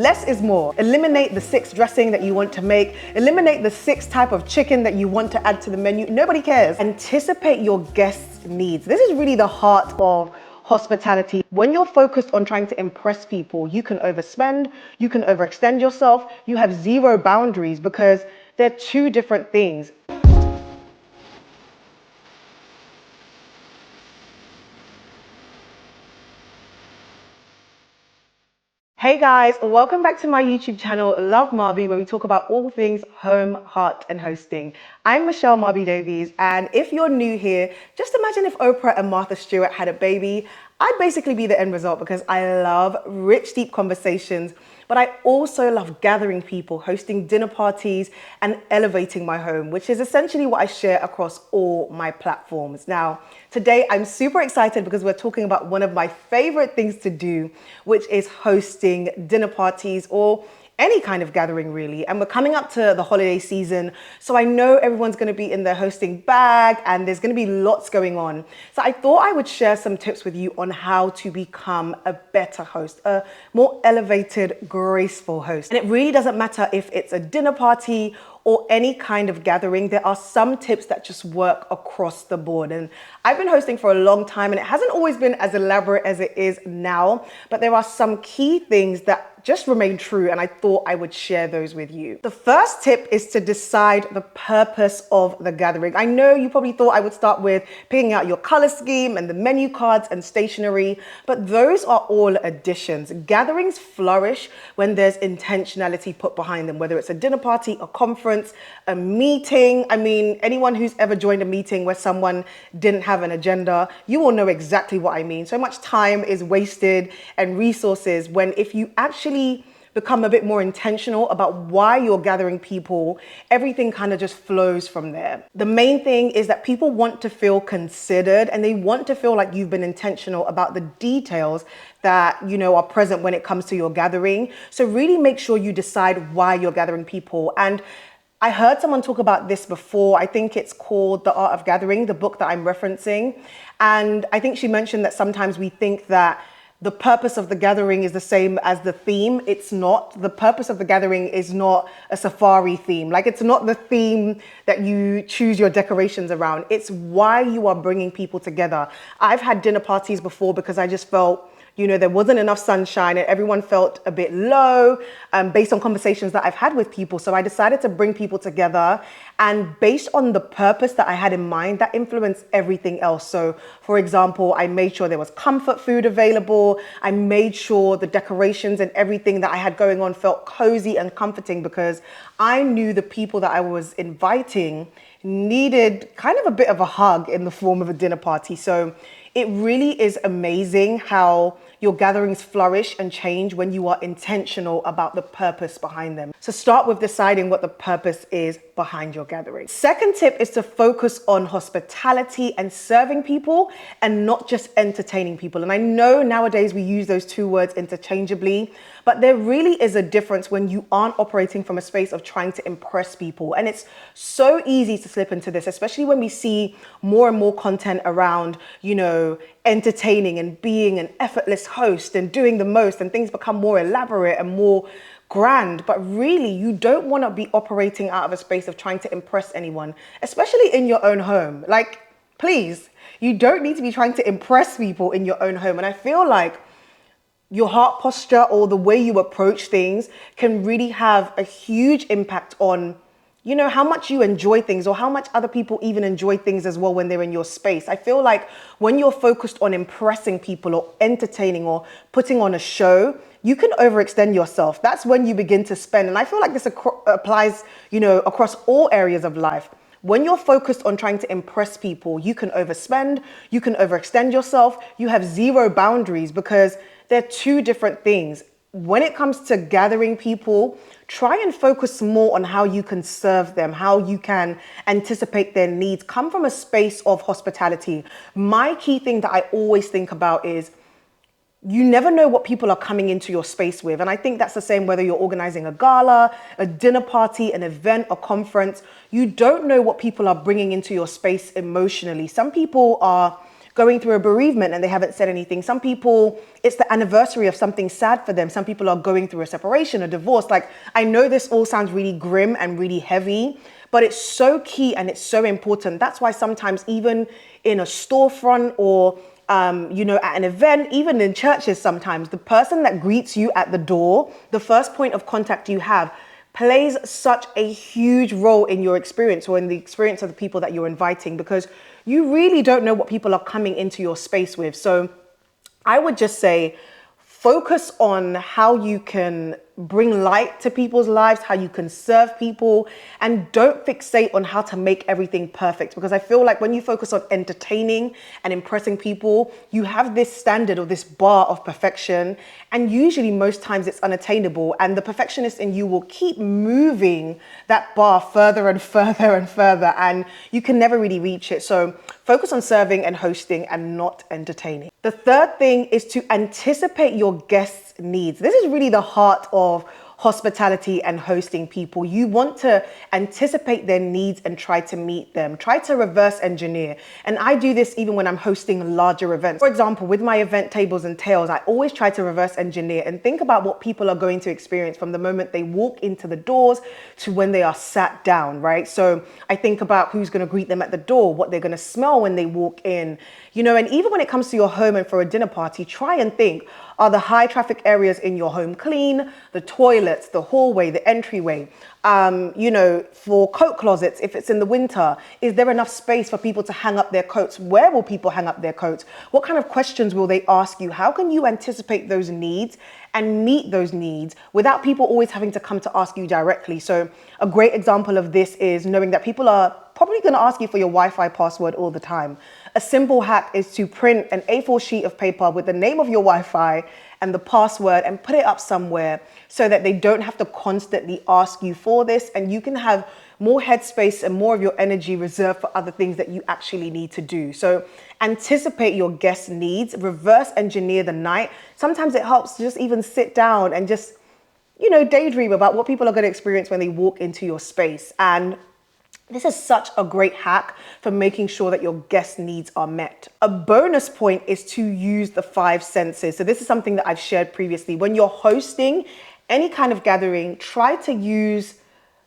Less is more. Eliminate the 6 dressing that you want to make. Eliminate the 6 type of chicken that you want to add to the menu. Nobody cares. Anticipate your guests' needs. This is really the heart of hospitality. When you're focused on trying to impress people, you can overspend, you can overextend yourself, you have zero boundaries because they're 2 different things. Hey guys, welcome back to my YouTube channel, Love Marbie, where we talk about all things home, heart, and hosting. I'm Michelle Marbie Davies, and if you're new here, just imagine if Oprah and Martha Stewart had a baby. I'd basically be the end result because I love rich, deep conversations, but I also love gathering people, hosting dinner parties, and elevating my home, which is essentially what I share across all my platforms. Now, today I'm super excited because we're talking about one of my favorite things to do, which is hosting dinner parties or any kind of gathering really. And we're coming up to the holiday season, so I know everyone's gonna be in their hosting bag and there's gonna be lots going on. So I thought I would share some tips with you on how to become a better host, a more elevated, graceful host. And it really doesn't matter if it's a dinner party or any kind of gathering, there are some tips that just work across the board. And I've been hosting for a long time and it hasn't always been as elaborate as it is now, but there are some key things that just remain true and I thought I would share those with you. The first tip is to decide the purpose of the gathering. I know you probably thought I would start with picking out your color scheme and the menu cards and stationery, but those are all additions. Gatherings flourish when there's intentionality put behind them, whether it's a dinner party, a conference, a meeting. I mean, anyone who's ever joined a meeting where someone didn't have an agenda, you will know exactly what I mean. So much time is wasted and resources when if you actually become a bit more intentional about why you're gathering people, everything kind of just flows from there. The main thing is that people want to feel considered and they want to feel like you've been intentional about the details that, you know, are present when it comes to your gathering. So really make sure you decide why you're gathering people. And I heard someone talk about this before. I think it's called The Art of Gathering, the book that I'm referencing. And I think she mentioned that sometimes we think that the purpose of the gathering is the same as the theme. It's not. The purpose of the gathering is not a safari theme. Like, it's not the theme that you choose your decorations around. It's why you are bringing people together. I've had dinner parties before because I just felt, you know, there wasn't enough sunshine and everyone felt a bit low based on conversations that I've had with people. So I decided to bring people together, and based on the purpose that I had in mind, that influenced everything else. So for example, I made sure there was comfort food available. I made sure the decorations and everything that I had going on felt cozy and comforting because I knew the people that I was inviting needed kind of a bit of a hug in the form of a dinner party. So it really is amazing how your gatherings flourish and change when you are intentional about the purpose behind them. So start with deciding what the purpose is behind your gathering. Second tip is to focus on hospitality and serving people and not just entertaining people. And I know nowadays we use those 2 words interchangeably, but there really is a difference when you aren't operating from a space of trying to impress people. And it's so easy to slip into this, especially when we see more and more content around, you know, entertaining and being an effortless host and doing the most, and things become more elaborate and more grand. But really, you don't want to be operating out of a space of trying to impress anyone, especially in your own home. Like, please, you don't need to be trying to impress people in your own home. And I feel like your heart posture or the way you approach things can really have a huge impact on, you know, how much you enjoy things or how much other people even enjoy things as well when they're in your space. I feel like when you're focused on impressing people or entertaining or putting on a show, you can overextend yourself. That's when you begin to spend. And I feel like this applies, you know, across all areas of life. When you're focused on trying to impress people, you can overspend, you can overextend yourself, you have zero boundaries because they're 2 different things. When it comes to gathering people, try and focus more on how you can serve them, how you can anticipate their needs. Come from a space of hospitality. My key thing that I always think about is you never know what people are coming into your space with. And I think that's the same whether you're organizing a gala, a dinner party, an event, a conference. You don't know what people are bringing into your space emotionally. Some people are going through a bereavement and they haven't said anything. Some people, it's the anniversary of something sad for them. Some people are going through a separation, a divorce. Like, I know this all sounds really grim and really heavy, but it's so key and it's so important. That's why sometimes even in a storefront or at an event, even in churches sometimes, the person that greets you at the door, the first point of contact you have, plays such a huge role in your experience or in the experience of the people that you're inviting, because you really don't know what people are coming into your space with. So I would just say, focus on how you can bring light to people's lives, how you can serve people, and don't fixate on how to make everything perfect. Because I feel like when you focus on entertaining and impressing people, you have this standard or this bar of perfection, and usually most times it's unattainable, and the perfectionist in you will keep moving that bar further and further and further, and you can never really reach it. So focus on serving and hosting and not entertaining. The third thing is to anticipate your guests' needs. This is really the heart of hospitality and hosting people. You want to anticipate their needs and try to meet them. Try to reverse engineer. And I do this even when I'm hosting larger events. For example, with my event tables and tails, I always try to reverse engineer and think about what people are going to experience from the moment they walk into the doors to when they are sat down, right? So I think about who's going to greet them at the door, what they're going to smell when they walk in, and even when it comes to your home and for a dinner party, try and think, are the high traffic areas in your home clean? The toilets, the hallway, the entryway, for coat closets, if it's in the winter, is there enough space for people to hang up their coats? Where will people hang up their coats? What kind of questions will they ask you? How can you anticipate those needs and meet those needs without people always having to come to ask you directly? So a great example of this is knowing that people are probably going to ask you for your Wi-Fi password all the time. A simple hack is to print an A4 sheet of paper with the name of your Wi-Fi and the password and put it up somewhere so that they don't have to constantly ask you for this, and you can have more headspace and more of your energy reserved for other things that you actually need to do. So anticipate your guests' needs, reverse engineer the night. Sometimes it helps to just even sit down and just, daydream about what people are going to experience when they walk into your space. And this is such a great hack for making sure that your guest needs are met. A bonus point is to use the 5 senses. So this is something that I've shared previously. When you're hosting any kind of gathering, try to use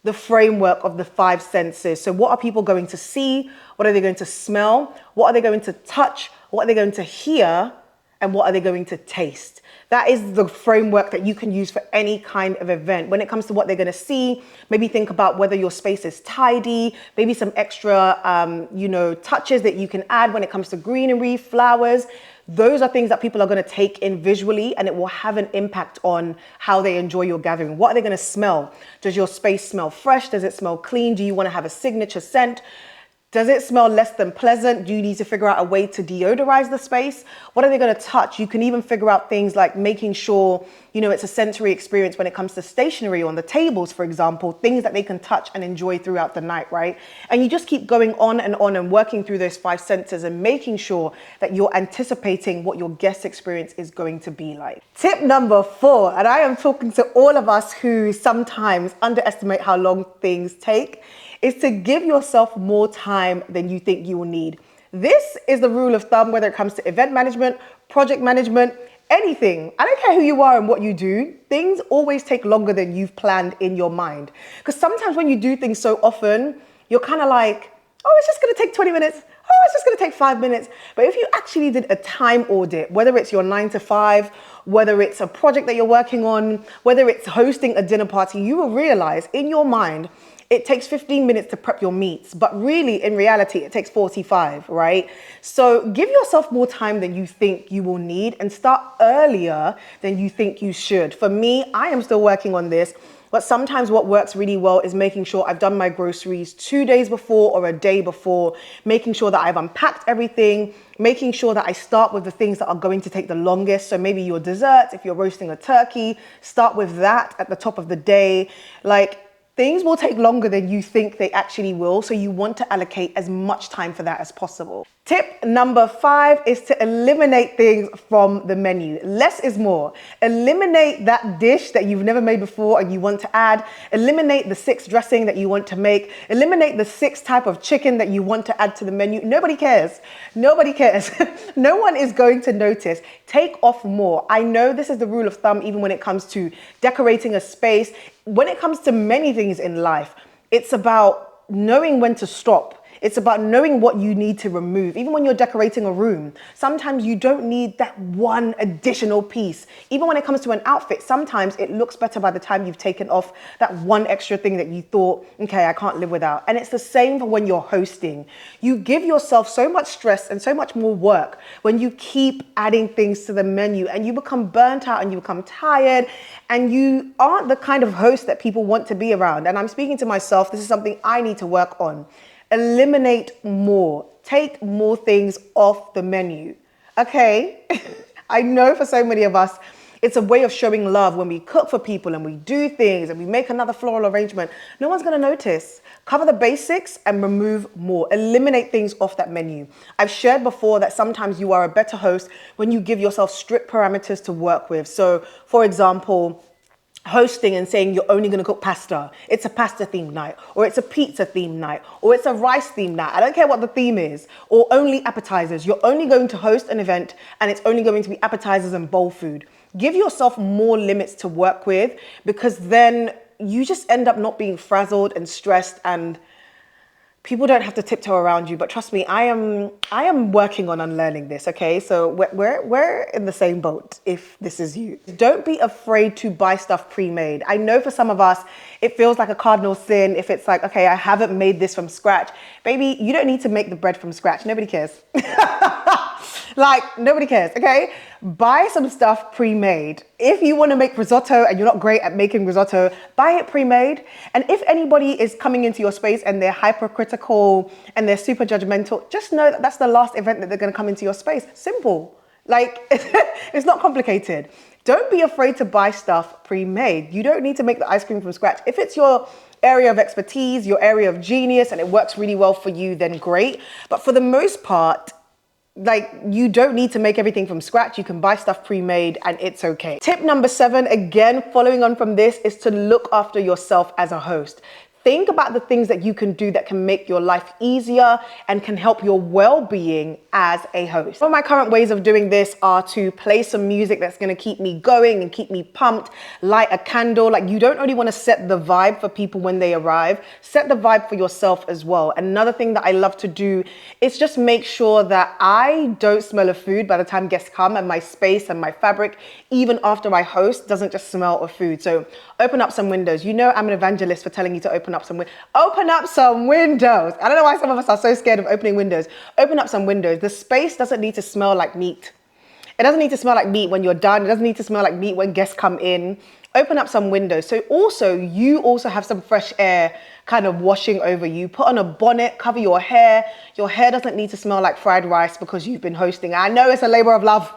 the framework of the 5 senses. So what are people going to see? What are they going to smell? What are they going to touch? What are they going to hear? And what are they going to taste? That is the framework that you can use for any kind of event. When it comes to what they're going to see, maybe think about whether your space is tidy, maybe some extra, touches that you can add when it comes to greenery, flowers. Those are things that people are going to take in visually, and it will have an impact on how they enjoy your gathering. What are they going to smell? Does your space smell fresh? Does it smell clean? Do you want to have a signature scent? Does it smell less than pleasant? Do you need to figure out a way to deodorize the space? What are they going to touch? You can even figure out things like making sure, it's a sensory experience when it comes to stationery on the tables, for example, things that they can touch and enjoy throughout the night, right? And you just keep going on and working through those 5 senses and making sure that you're anticipating what your guest experience is going to be like. Tip number 4, and I am talking to all of us who sometimes underestimate how long things take, is to give yourself more time than you think you will need. This is the rule of thumb, whether it comes to event management, project management, anything. I don't care who you are and what you do, things always take longer than you've planned in your mind. Because sometimes when you do things so often, you're kind of like, oh, it's just gonna take 20 minutes. Oh, it's just gonna take 5 minutes. But if you actually did a time audit, whether it's your 9 to 5, whether it's a project that you're working on, whether it's hosting a dinner party, you will realize in your mind, it takes 15 minutes to prep your meats, but really in reality, it takes 45, right? So give yourself more time than you think you will need and start earlier than you think you should. For me, I am still working on this, but sometimes what works really well is making sure I've done my groceries 2 days before or a day before, making sure that I've unpacked everything, making sure that I start with the things that are going to take the longest. So maybe your desserts, if you're roasting a turkey, start with that at the top of the day. Things will take longer than you think they actually will, so you want to allocate as much time for that as possible. Tip number 5 is to eliminate things from the menu. Less is more. Eliminate that dish that you've never made before and you want to add. Eliminate the 6 dressing that you want to make. Eliminate the 6 type of chicken that you want to add to the menu. Nobody cares. Nobody cares. No one is going to notice. Take off more. I know this is the rule of thumb even when it comes to decorating a space. When it comes to many things in life, it's about knowing when to stop. It's about knowing what you need to remove. Even when you're decorating a room, sometimes you don't need that one additional piece. Even when it comes to an outfit, sometimes it looks better by the time you've taken off that one extra thing that you thought, okay, I can't live without. And it's the same for when you're hosting. You give yourself so much stress and so much more work when you keep adding things to the menu and you become burnt out and you become tired and you aren't the kind of host that people want to be around. And I'm speaking to myself, this is something I need to work on. Eliminate more. Take more things off the menu. Okay? I know for so many of us, it's a way of showing love when we cook for people and we do things and we make another floral arrangement. No one's going to notice. Cover the basics and remove more. Eliminate things off that menu. I've shared before that sometimes you are a better host when you give yourself strict parameters to work with. So, for example, hosting and saying you're only going to cook pasta. It's a pasta themed night, or it's a pizza themed night, or it's a rice themed night. I don't care what the theme is, or only appetizers. You're only going to host an event and it's only going to be appetizers and bowl food. Give yourself more limits to work with because then you just end up not being frazzled and stressed and people don't have to tiptoe around you. But trust me, I am working on unlearning this, okay? So we're in the same boat if this is you. Don't be afraid to buy stuff pre-made. I know for some of us, it feels like a cardinal sin if it's like, okay, I haven't made this from scratch. Baby, you don't need to make the bread from scratch. Nobody cares. Like, nobody cares, okay? Buy some stuff pre-made. If you want to make risotto and you're not great at making risotto, buy it pre-made. And if anybody is coming into your space and they're hypercritical and they're super judgmental, just know that that's the last event that they're going to come into your space. Simple. Like, it's not complicated. Don't be afraid to buy stuff pre-made. You don't need to make the ice cream from scratch. If it's your area of expertise, your area of genius, and it works really well for you, then great. But for the most part, like, you don't need to make everything from scratch. You can buy stuff pre-made and it's okay. Tip number 7, again, following on from this, is to look after yourself as a host. Think about the things that you can do that can make your life easier and can help your well-being as a host. Some of my current ways of doing this are to play some music that's going to keep me going and keep me pumped, light a candle. Like, you don't only want to set the vibe for people when they arrive, set the vibe for yourself as well. Another thing that I love to do is just make sure that I don't smell of food by the time guests come, and my space and my fabric, even after I host, doesn't just smell of food. So open up some windows. You know I'm an evangelist for telling you to open up some windows. Open up some windows. I don't know why some of us are so scared of opening windows. Open up some windows. The space doesn't need to smell like meat. It doesn't need to smell like meat when you're done. It doesn't need to smell like meat when guests come in. Open up some windows. So you also have some fresh air kind of washing over you. Put on a bonnet, cover your hair. Your hair doesn't need to smell like fried rice because you've been hosting. I know it's a labor of love,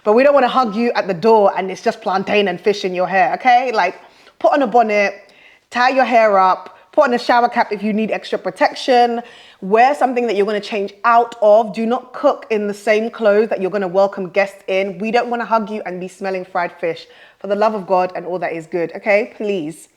but we don't want to hug you at the door and it's just plantain and fish in your hair, okay? Like, put on a bonnet, tie your hair up, put on a shower cap if you need extra protection, wear something that you're going to change out of. Do not cook in the same clothes that you're going to welcome guests in. We don't want to hug you and be smelling fried fish. For the love of God and all that is good, okay? Please.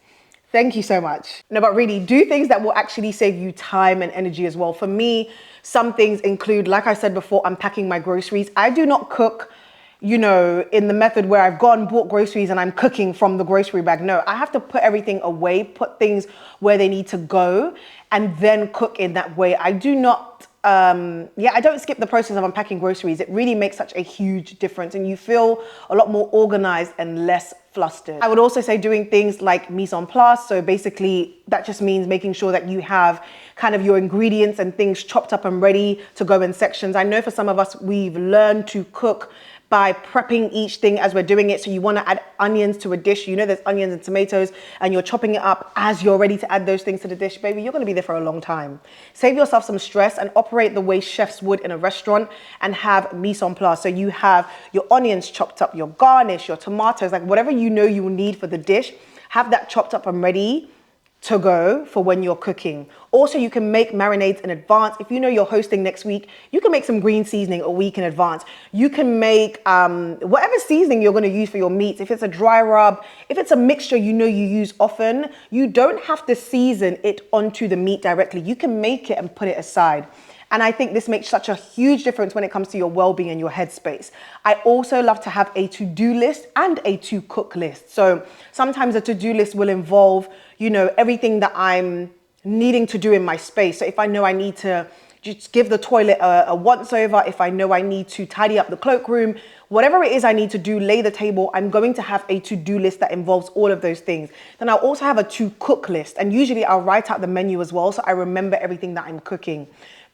Thank you so much. No, but really, do things that will actually save you time and energy as well. For me, some things include, like I said before, unpacking my groceries. I do not cook, you know, in the method where I've gone, bought groceries and I'm cooking from the grocery bag. No, I have to put everything away, put things where they need to go, and then cook in that way. I do not, I don't skip the process of unpacking groceries. It really makes such a huge difference and you feel a lot more organized and less flustered. I would also say doing things like mise en place. So basically that just means making sure that you have kind of your ingredients and things chopped up and ready to go in sections. I know for some of us, we've learned to cook by prepping each thing as we're doing it. So you want to add onions to a dish. You know there's onions and tomatoes and you're chopping it up as you're ready to add those things to the dish. Baby, you're going to be there for a long time. Save yourself some stress and operate the way chefs would in a restaurant and have mise en place. So you have your onions chopped up, your garnish, your tomatoes, like whatever you know you will need for the dish, have that chopped up and ready to go for when you're cooking. Also, you can make marinades in advance. If you know you're hosting next week, you can make some green seasoning a week in advance. You can make whatever seasoning you're going to use for your meats. If it's a dry rub, if it's a mixture you know you use often, you don't have to season it onto the meat directly. You can make it and put it aside. And I think this makes such a huge difference when it comes to your well-being and your headspace. I also love to have a to-do list and a to-cook list. So sometimes a to-do list will involve, everything that I'm needing to do in my space. So if I know I need to just give the toilet a once over, if I know I need to tidy up the cloakroom, whatever it is I need to do, lay the table, I'm going to have a to-do list that involves all of those things. Then I'll also have a to-cook list. And usually I'll write out the menu as well, so I remember everything that I'm cooking.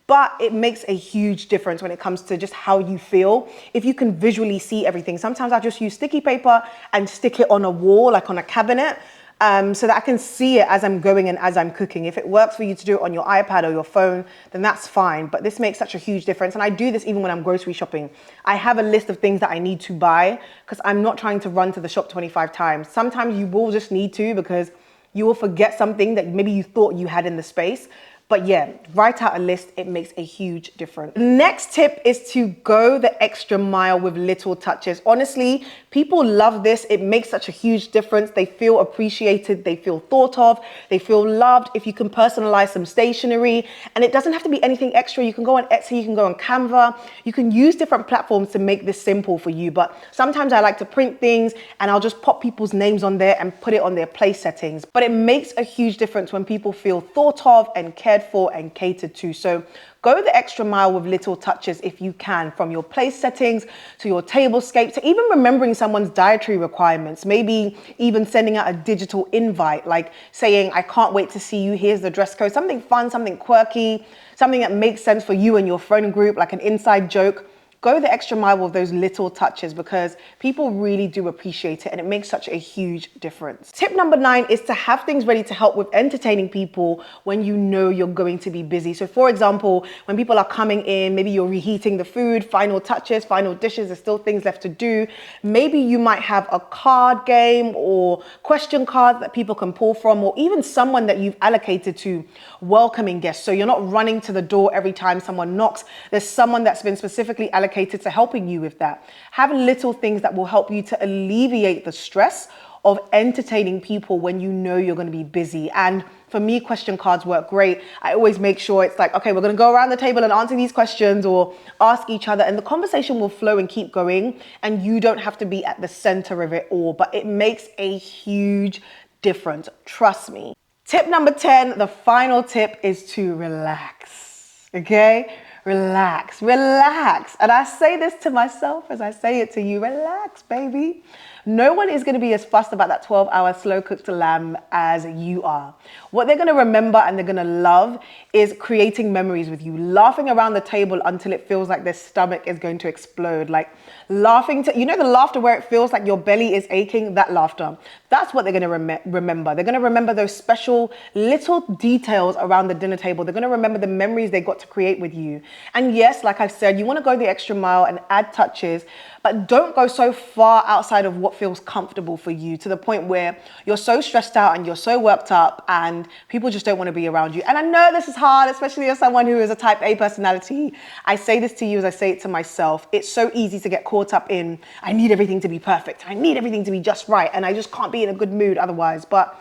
But it makes a huge difference when it comes to just how you feel. If you can visually see everything, sometimes I just use sticky paper and stick it on a wall, like on a cabinet, so that I can see it as I'm going and as I'm cooking. If it works for you to do it on your iPad or your phone, then that's fine. But this makes such a huge difference. And I do this even when I'm grocery shopping. I have a list of things that I need to buy because I'm not trying to run to the shop 25 times. Sometimes you will just need to because you will forget something that maybe you thought you had in the space. But yeah, write out a list. It makes a huge difference. Next tip is to go the extra mile with little touches. Honestly, people love this. It makes such a huge difference. They feel appreciated. They feel thought of. They feel loved. If you can personalize some stationery, and it doesn't have to be anything extra. You can go on Etsy. You can go on Canva. You can use different platforms to make this simple for you. But sometimes I like to print things and I'll just pop people's names on there and put it on their place settings. But it makes a huge difference when people feel thought of and cared for and catered to. So go the extra mile with little touches if you can, from your place settings to your tablescape to even remembering someone's dietary requirements. Maybe even sending out a digital invite, like saying, I can't wait to see you, here's the dress code. Something fun, something quirky, something that makes sense for you and your friend group, like an inside joke. Go the extra mile with those little touches because people really do appreciate it and it makes such a huge difference. Tip number 9 is to have things ready to help with entertaining people when you know you're going to be busy. So for example, when people are coming in, maybe you're reheating the food, final touches, final dishes, there's still things left to do. Maybe you might have a card game or question cards that people can pull from, or even someone that you've allocated to welcoming guests. So you're not running to the door every time someone knocks. There's someone that's been specifically allocated to helping you with that. Have little things that will help you to alleviate the stress of entertaining people when you know you're going to be busy. And for me, question cards work great. I always make sure it's like, okay, we're going to go around the table and answer these questions or ask each other, and the conversation will flow and keep going, and you don't have to be at the center of it all. But it makes a huge difference. Trust me. Tip number 10, the final tip, is to relax. Okay? Relax, relax. And I say this to myself as I say it to you. Relax, baby. No one is going to be as fussed about that 12-hour slow-cooked lamb as you are. What they're going to remember and they're going to love is creating memories with you, laughing around the table until it feels like their stomach is going to explode, like laughing to, the laughter where it feels like your belly is aching, that laughter. That's what they're going to remember. They're going to remember those special little details around the dinner table. They're going to remember the memories they got to create with you. And yes, like I've said, you want to go the extra mile and add touches, but don't go so far outside of what feels comfortable for you to the point where you're so stressed out and you're so worked up and people just don't want to be around you. And I know this is hard, especially as someone who is a type A personality. I say this to you as I say it to myself. It's so easy to get caught up in, I need everything to be perfect. I need everything to be just right. And I just can't be in a good mood otherwise. But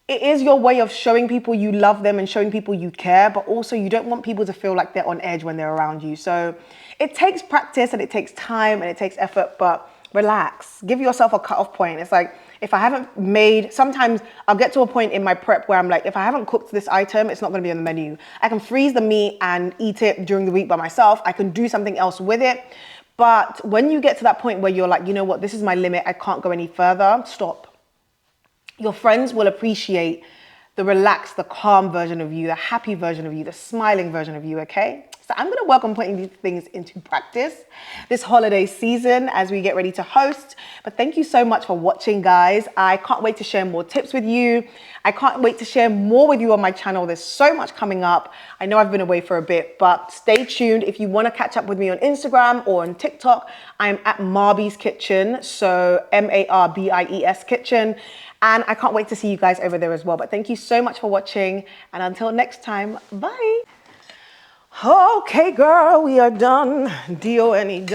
it is your way of showing people you love them and showing people you care, but also you don't want people to feel like they're on edge when they're around you. So it takes practice and it takes time and it takes effort, but relax. Give yourself a cutoff point. It's like, if I haven't made, sometimes I'll get to a point in my prep where I'm like, if I haven't cooked this item, it's not going to be on the menu. I can freeze the meat and eat it during the week by myself. I can do something else with it. But when you get to that point where you're like, you know what, this is my limit, I can't go any further, stop. Your friends will appreciate the relaxed, the calm version of you, the happy version of you, the smiling version of you, okay? It's So I'm gonna work on putting these things into practice this holiday season as we get ready to host. But thank you so much for watching, guys. I can't wait to share more tips with you. I can't wait to share more with you on my channel. There's so much coming up. I know I've been away for a bit, but stay tuned. If you want to catch up with me on Instagram or on TikTok, I'm at Marbie's Kitchen. So Marbies Kitchen. And I can't wait to see you guys over there as well. But thank you so much for watching. And until next time, bye. Okay, girl, we are done. D-O-N-E done.